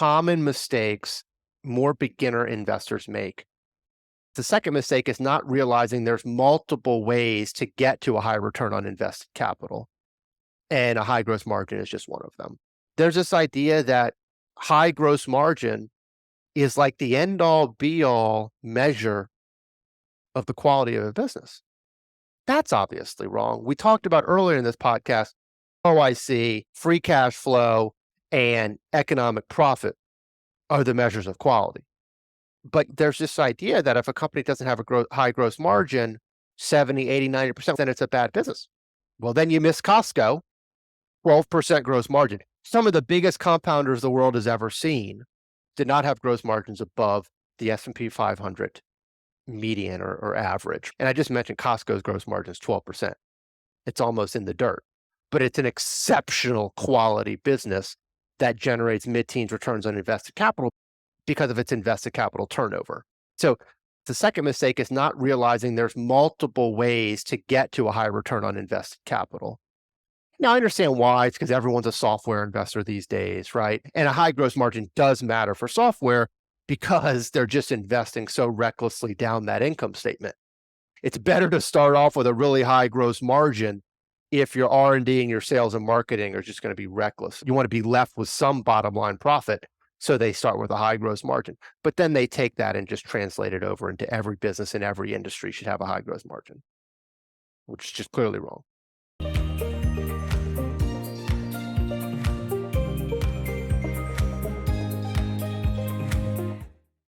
common mistakes more beginner investors make. The second mistake is not realizing there's multiple ways to get to a high return on invested capital, and a high gross margin is just one of them. There's this idea that high gross margin is like the end-all be-all measure of the quality of a business. That's obviously wrong. We talked about earlier in this podcast, ROIC, free cash flow, and economic profit are the measures of quality. But there's this idea that if a company doesn't have a high gross margin, 70, 80, 90%, then it's a bad business. Well, then you miss Costco, 12% gross margin. Some of the biggest compounders the world has ever seen did not have gross margins above the S&P 500 median or average. And I just mentioned Costco's gross margin is 12%. It's almost in the dirt, but it's an exceptional quality business that generates mid-teens returns on invested capital because of its invested capital turnover. So the second mistake is not realizing there's multiple ways to get to a high return on invested capital. Now, I understand why. It's because everyone's a software investor these days, right? And a high gross margin does matter for software because they're just investing so recklessly down that income statement. It's better to start off with a really high gross margin if your R&D and your sales and marketing are just going to be reckless. You want to be left with some bottom line profit. So they start with a high gross margin, but then they take that and just translate it over into every business in every industry should have a high gross margin, which is just clearly wrong.